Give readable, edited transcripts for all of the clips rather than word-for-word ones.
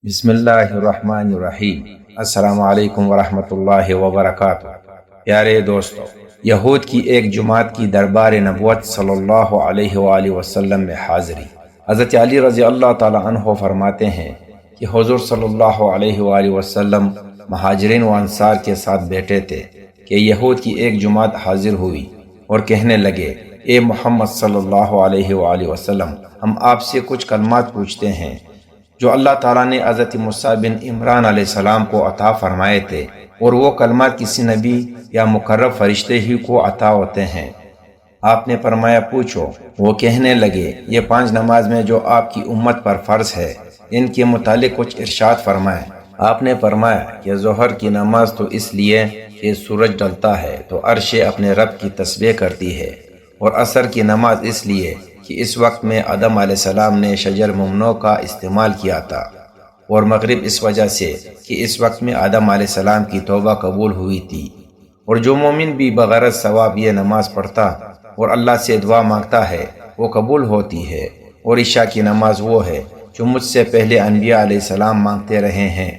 بسم اللہ الرحمن الرحیم۔ السلام علیکم ورحمۃ اللہ وبرکاتہ۔ پیارے دوستو، یہود کی ایک جماعت کی دربار نبوت صلی اللہ علیہ وآلہ وسلم میں حاضری۔ حضرت علی رضی اللہ تعالی عنہ فرماتے ہیں کہ حضور صلی اللہ علیہ وآلہ وسلم مہاجرین و انصار کے ساتھ بیٹھے تھے کہ یہود کی ایک جماعت حاضر ہوئی اور کہنے لگے، اے محمد صلی اللہ علیہ وآلہ وسلم، ہم آپ سے کچھ کلمات پوچھتے ہیں جو اللہ تعالیٰ نے حضرت موسیٰ بن عمران علیہ السلام کو عطا فرمائے تھے، اور وہ کلمات کسی نبی یا مقرب فرشتے ہی کو عطا ہوتے ہیں۔ آپ نے فرمایا، پوچھو۔ وہ کہنے لگے، یہ 5 نماز میں جو آپ کی امت پر فرض ہے، ان کے متعلق کچھ ارشاد فرمائیں۔ آپ نے فرمایا کہ ظہر کی نماز تو اس لیے کہ سورج ڈلتا ہے تو عرش اپنے رب کی تسبیح کرتی ہے، اور عصر کی نماز اس لیے کہ اس وقت میں آدم علیہ السلام نے شجر ممنوع کا استعمال کیا تھا، اور مغرب اس وجہ سے کہ اس وقت میں آدم علیہ السلام کی توبہ قبول ہوئی تھی، اور جو مومن بھی بغرض ثواب یہ نماز پڑھتا اور اللہ سے دعا مانگتا ہے وہ قبول ہوتی ہے، اور عشاء کی نماز وہ ہے جو مجھ سے پہلے انبیاء علیہ السلام مانگتے رہے ہیں،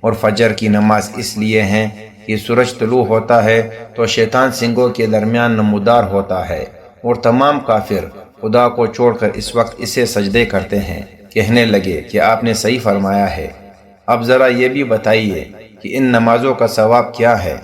اور فجر کی نماز اس لیے ہیں کہ سورج طلوع ہوتا ہے تو شیطان سنگوں کے درمیان نمودار ہوتا ہے، اور تمام کافر خدا کو چھوڑ کر اس وقت اسے سجدے کرتے ہیں۔ کہنے لگے کہ آپ نے صحیح فرمایا ہے، اب ذرا یہ بھی بتائیے کہ ان نمازوں کا ثواب کیا ہے؟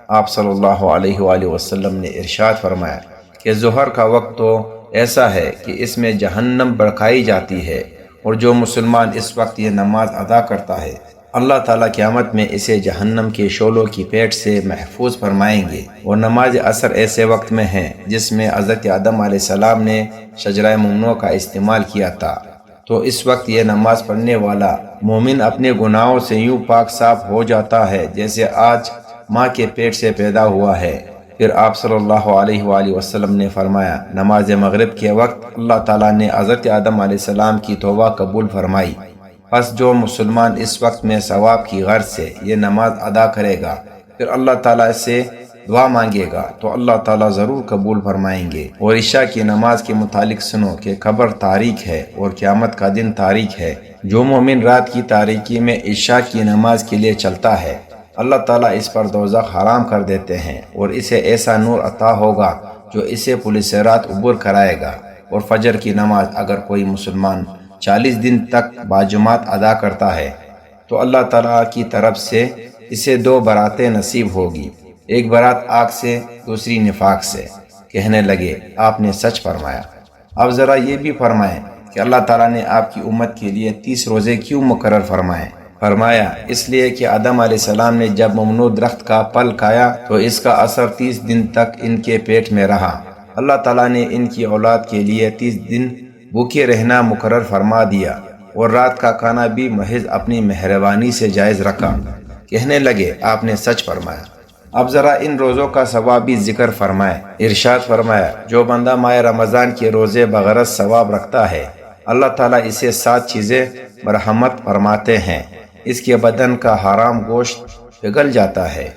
آپ صلی اللہ علیہ وآلہ وسلم نے ارشاد فرمایا کہ ظہر کا وقت تو ایسا ہے کہ اس میں جہنم بھڑکائی جاتی ہے، اور جو مسلمان اس وقت یہ نماز ادا کرتا ہے اللہ تعالیٰ قیامت میں اسے جہنم کے شعلوں کی پیٹ سے محفوظ فرمائیں گے۔ اور نماز عصر ایسے وقت میں ہے جس میں حضرت آدم علیہ السلام نے شجرہ ممنوع کا استعمال کیا تھا، تو اس وقت یہ نماز پڑھنے والا مومن اپنے گناہوں سے یوں پاک صاف ہو جاتا ہے جیسے آج ماں کے پیٹ سے پیدا ہوا ہے۔ پھر آپ صلی اللہ علیہ وآلہ وسلم نے فرمایا، نماز مغرب کے وقت اللہ تعالیٰ نے حضرت آدم علیہ السلام کی توبہ قبول فرمائی، پس جو مسلمان اس وقت میں ثواب کی غرض سے یہ نماز ادا کرے گا، پھر اللہ تعالیٰ سے دعا مانگے گا تو اللہ تعالیٰ ضرور قبول فرمائیں گے۔ اور عشاء کی نماز کے متعلق سنو کہ قبر تاریک ہے اور قیامت کا دن تاریک ہے۔ جو مومن رات کی تاریکی میں عشاء کی نماز کے لیے چلتا ہے، اللہ تعالیٰ اس پر دوزخ حرام کر دیتے ہیں، اور اسے ایسا نور عطا ہوگا جو اسے پولیس رات عبور کرائے گا۔ اور فجر کی نماز اگر کوئی مسلمان 40 دن تک باجماعت ادا کرتا ہے تو اللہ تعالیٰ کی طرف سے اسے 2 براتیں نصیب ہوگی، ایک برات آگ سے، دوسری نفاق سے۔ کہنے لگے، آپ نے سچ فرمایا۔ اب ذرا یہ بھی فرمائیں کہ اللہ تعالیٰ نے آپ کی امت کے لیے 30 روزے کیوں مقرر فرمائے؟ فرمایا، اس لیے کہ آدم علیہ السلام نے جب ممنوع درخت کا پھل کھایا تو اس کا اثر 30 دن تک ان کے پیٹ میں رہا۔ اللہ تعالیٰ نے ان کی اولاد کے لیے 30 دن بھوکے رہنا مقرر فرما دیا، اور رات کا کھانا بھی محض اپنی مہربانی سے جائز رکھا۔ کہنے لگے، آپ نے سچ فرمایا۔ اب ذرا ان روزوں کا ثواب بھی ذکر فرمائے۔ ارشاد فرمایا، جو بندہ ماہ رمضان کے روزے بغرض ثواب رکھتا ہے، اللہ تعالیٰ اسے 7 چیزیں مرحمت فرماتے ہیں۔ اس کے بدن کا حرام گوشت پگھل جاتا ہے،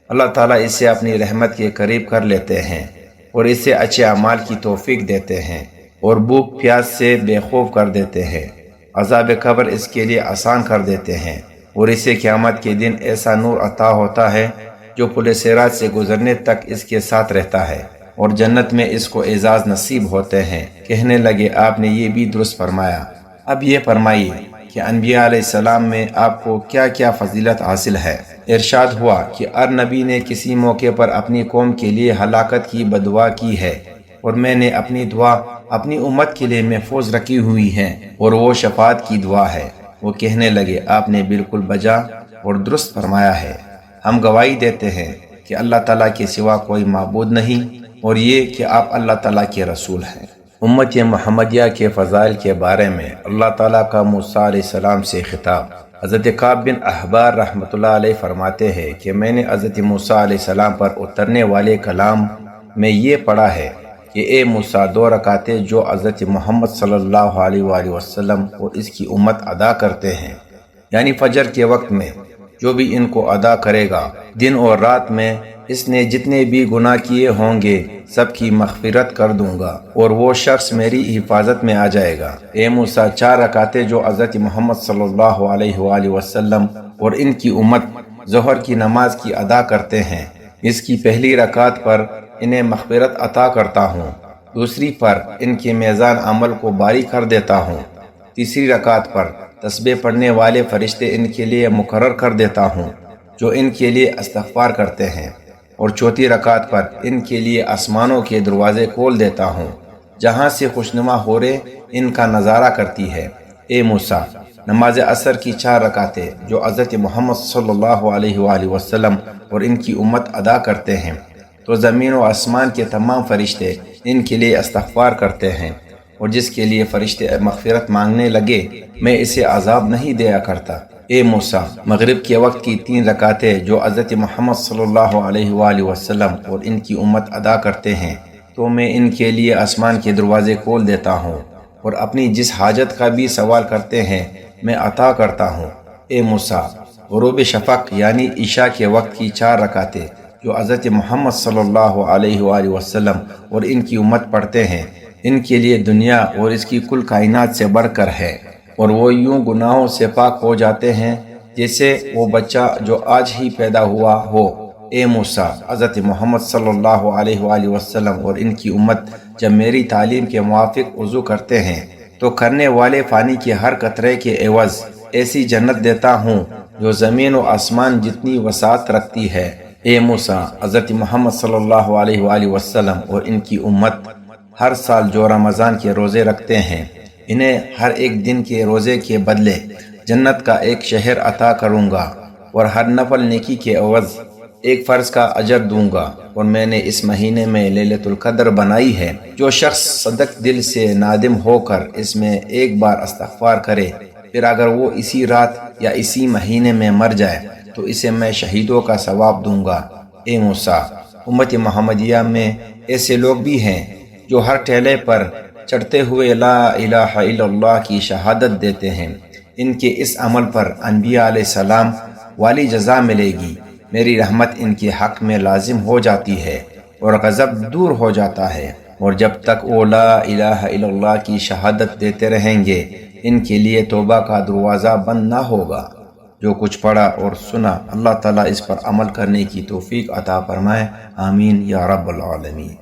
اللہ تعالیٰ اسے اپنی رحمت کے قریب کر لیتے ہیں، اور اسے اچھے اعمال کی توفیق دیتے ہیں، اور بھوک پیاس سے بے خوف کر دیتے ہیں۔ عذاب قبر اس کے لیے آسان کر دیتے ہیں، اور اسے قیامت کے دن ایسا نور عطا ہوتا ہے جو پل صراط سے گزرنے تک اس کے ساتھ رہتا ہے، اور جنت میں اس کو اعزاز نصیب ہوتے ہیں۔ کہنے لگے، آپ نے یہ بھی درست فرمایا۔ اب یہ فرمائیے کہ انبیاء علیہ السلام میں آپ کو کیا کیا فضیلت حاصل ہے؟ ارشاد ہوا کہ ہر نبی نے کسی موقع پر اپنی قوم کے لیے ہلاکت کی بدعا کی ہے، اور میں نے اپنی دعا اپنی امت کے لیے محفوظ رکھی ہوئی ہے، اور وہ شفاعت کی دعا ہے۔ وہ کہنے لگے، آپ نے بالکل بجا اور درست فرمایا ہے۔ ہم گواہی دیتے ہیں کہ اللہ تعالیٰ کے سوا کوئی معبود نہیں، اور یہ کہ آپ اللہ تعالیٰ کے رسول ہیں۔ امت محمدیہ کے فضائل کے بارے میں اللہ تعالیٰ کا موسیٰ علیہ السلام سے خطاب۔ حضرت کعب بن احبار رحمۃ اللہ علیہ فرماتے ہیں کہ میں نے حضرت موسیٰ علیہ السلام پر اترنے والے کلام میں یہ پڑھا ہے کہ اے موسیٰ، 2 رکعتیں جو حضرت محمد صلی اللہ علیہ وآلہ وسلم اور اس کی امت ادا کرتے ہیں، یعنی فجر کے وقت میں جو بھی ان کو ادا کرے گا دن اور رات میں اس نے جتنے بھی گناہ کیے ہوں گے سب کی مغفرت کر دوں گا اور وہ شخص میری حفاظت میں آ جائے گا۔ اے موسیٰ، 4 رکعتیں جو حضرت محمد صلی اللہ علیہ وآلہ وسلم اور ان کی امت ظہر کی نماز کی ادا کرتے ہیں، اس کی پہلی رکعت پر انہیں مغفرت عطا کرتا ہوں، دوسری پر ان کے میزان عمل کو باری کر دیتا ہوں، تیسری رکعت پر تسبیح پڑھنے والے فرشتے ان کے لیے مقرر کر دیتا ہوں جو ان کے لیے استغفار کرتے ہیں، اور چوتھی رکعت پر ان کے لیے آسمانوں کے دروازے کھول دیتا ہوں جہاں سے خوشنما حوریں ان کا نظارہ کرتی ہے۔ اے موسیٰ، نماز عصر کی 4 رکعتیں جو حضرت محمد صلی اللہ علیہ وآلہ وسلم اور ان کی امت ادا کرتے ہیں تو زمین و آسمان کے تمام فرشتے ان کے لیے استغفار کرتے ہیں، اور جس کے لیے فرشتے مغفرت مانگنے لگے میں اسے عذاب نہیں دیا کرتا۔ اے موسیٰ، مغرب کے وقت کی 3 رکعتیں جو حضرت محمد صلی اللہ علیہ وآلہ وسلم اور ان کی امت ادا کرتے ہیں تو میں ان کے لیے آسمان کے دروازے کھول دیتا ہوں، اور اپنی جس حاجت کا بھی سوال کرتے ہیں میں عطا کرتا ہوں۔ اے موسیٰ، غروب شفق یعنی عشاء کے وقت کی 4 رکعتیں جو حضرت محمد صلی اللہ علیہ وآلہ وسلم اور ان کی امت پڑھتے ہیں ان کے لیے دنیا اور اس کی کل کائنات سے بڑھ کر ہے، اور وہ یوں گناہوں سے پاک ہو جاتے ہیں جیسے وہ بچہ جو آج ہی پیدا ہوا ہو۔ اے موسیٰ، حضرت محمد صلی اللہ علیہ وآلہ وسلم اور ان کی امت جب میری تعلیم کے موافق وضو کرتے ہیں تو کرنے والے پانی کے ہر قطرے کے عوض ایسی جنت دیتا ہوں جو زمین و آسمان جتنی وسعت رکھتی ہے۔ اے موسیٰ، حضرت محمد صلی اللہ علیہ وآلہ وسلم اور ان کی امت ہر سال جو رمضان کے روزے رکھتے ہیں انہیں ہر ایک دن کے روزے کے بدلے جنت کا ایک شہر عطا کروں گا، اور ہر نفل نیکی کے عوض ایک فرض کا اجر دوں گا، اور میں نے اس مہینے میں لیلۃ القدر بنائی ہے۔ جو شخص صدق دل سے نادم ہو کر اس میں ایک بار استغفار کرے پھر اگر وہ اسی رات یا اسی مہینے میں مر جائے تو اسے میں شہیدوں کا ثواب دوں گا۔ اے موسیٰ، امت محمدیہ میں ایسے لوگ بھی ہیں جو ہر ٹھیلے پر چڑھتے ہوئے لا الہ الا اللہ کی شہادت دیتے ہیں، ان کے اس عمل پر انبیاء علیہ السلام والی جزا ملے گی، میری رحمت ان کے حق میں لازم ہو جاتی ہے اور غضب دور ہو جاتا ہے، اور جب تک وہ لا الہ الا اللہ کی شہادت دیتے رہیں گے ان کے لیے توبہ کا دروازہ بند نہ ہوگا۔ جو کچھ پڑھا اور سنا اللہ تعالیٰ اس پر عمل کرنے کی توفیق عطا فرمائے، آمین یا رب العالمین۔